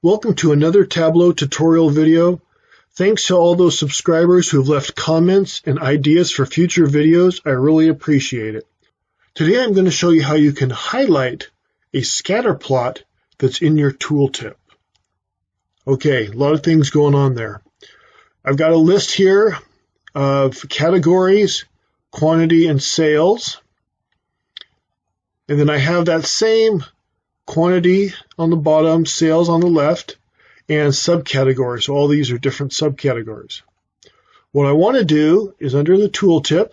Welcome to another Tableau tutorial video. Thanks to all those subscribers who have left comments and ideas for future videos. I really appreciate it. Today I'm going to show you how you can highlight a scatter plot that's in your tooltip. Okay, a lot of things going on there. I've got a list here of categories, quantity, and sales. And then I have that same quantity on the bottom, sales on the left, and subcategories. So all these are different subcategories. What I want to do is under the tooltip,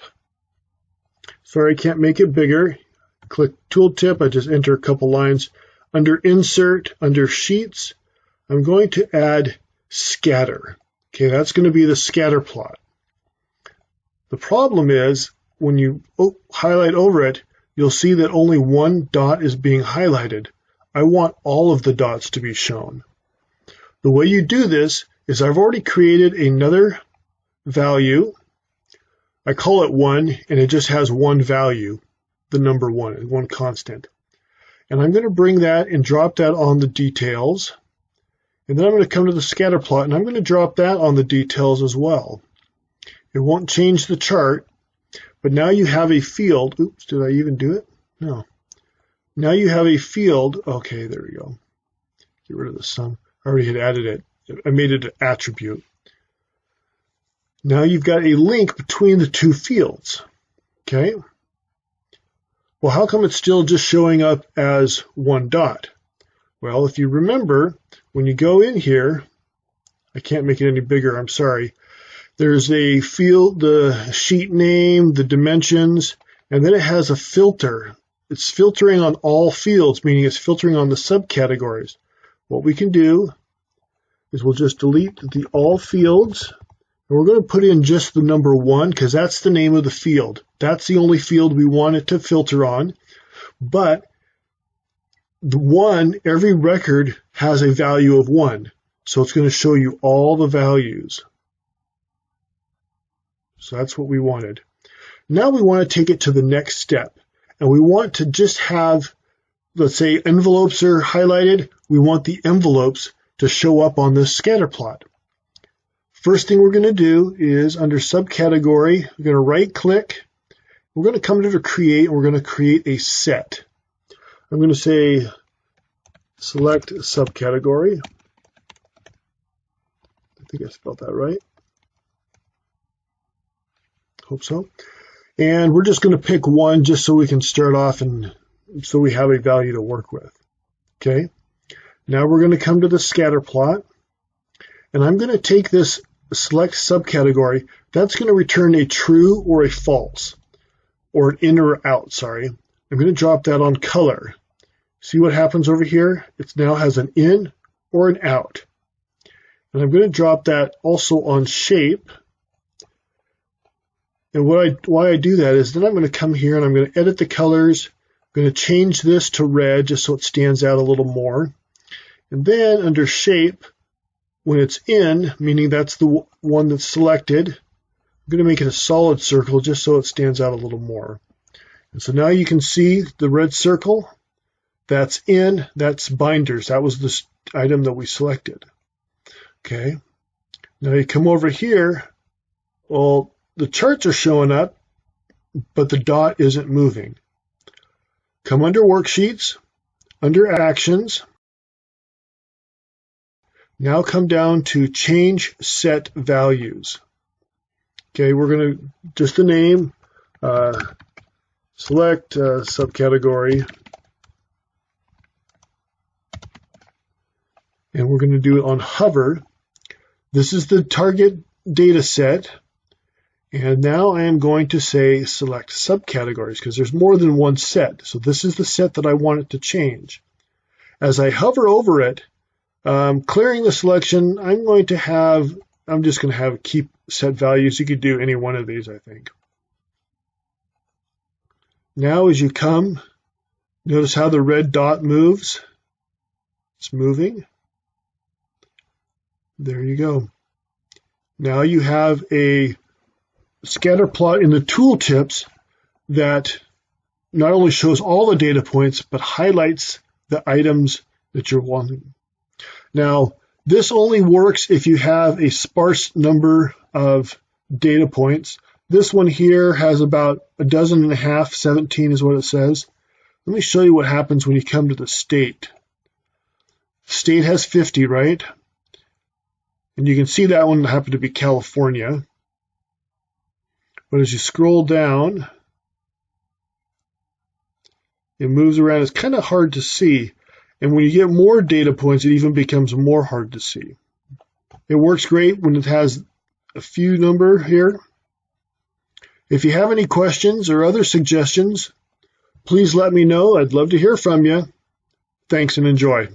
sorry I can't make it bigger, click tooltip, I just enter a couple lines. Under insert, under sheets, I'm going to add scatter. Okay, that's going to be the scatter plot. The problem is when you highlight over it, you'll see that only one dot is being highlighted. I want all of the dots to be shown. The way you do this is I've already created another value. I call it 1, and it just has one value, the number 1, one constant. And I'm going to bring that and drop that on the details. And then I'm going to come to the scatter plot, and I'm going to drop that on the details as well. It won't change the chart, but now you have a field. Oops, did I even do it? No. Now you have a field. Okay, there we go. Get rid of the sum. I already had added it. I made it an attribute. Now you've got a link between the two fields. Okay. Well, how come it's still just showing up as one dot? Well, if you remember, when you go in here, I can't make it any bigger, I'm sorry. There's a field, the sheet name, the dimensions, and then it has a filter. It's filtering on all fields, meaning it's filtering on the subcategories. What we can do is we'll just delete the all fields, and we're going to put in just the number 1 because that's the name of the field. That's the only field we want it to filter on. But the 1, every record has a value of 1. So it's going to show you all the values. So that's what we wanted. Now we want to take it to the next step. And we want to just have, let's say envelopes are highlighted. We want the envelopes to show up on this scatter plot. First thing we're going to do is under subcategory, we're going to right click. We're going to come to create, and we're going to create a set. I'm going to say select subcategory. I think I spelled that right. Hope so. And we're just going to pick 1 just so we can start off and so we have a value to work with. Okay. Now we're going to come to the scatter plot, and I'm going to take this select subcategory. That's going to return a true or a false, or an in or out, sorry. I'm going to drop that on color. See what happens over here? It now has an in or an out. And I'm going to drop that also on shape. And why I do that is then I'm going to come here and I'm going to edit the colors. I'm going to change this to red just so it stands out a little more. And then under shape, when it's in, meaning that's the one that's selected, I'm going to make it a solid circle just so it stands out a little more. And so now you can see the red circle. That's in, that's binders. That was the item that we selected. Okay. Now you come over here. Well, the charts are showing up, but the dot isn't moving. Come under worksheets, under actions. Now come down to change set values. Okay, we're going to, just the name, select subcategory. And we're going to do it on hover. This is the target data set. And now I am going to say select subcategories because there's more than one set. So this is the set that I want it to change. As I hover over it, clearing the selection, I'm just going to have keep set values. You could do any one of these, I think. Now as you come, notice how the red dot moves. It's moving. There you go. Now you have a scatter plot in the tooltips that not only shows all the data points, but highlights the items that you're wanting. Now, this only works if you have a sparse number of data points. This one here has about a dozen and a half, 17 is what it says. Let me show you what happens when you come to the state. State has 50, right? And you can see that one happened to be California. But as you scroll down, it moves around. It's kind of hard to see. And when you get more data points, it even becomes more hard to see. It works great when it has a few number here. If you have any questions or other suggestions, please let me know. I'd love to hear from you. Thanks and enjoy.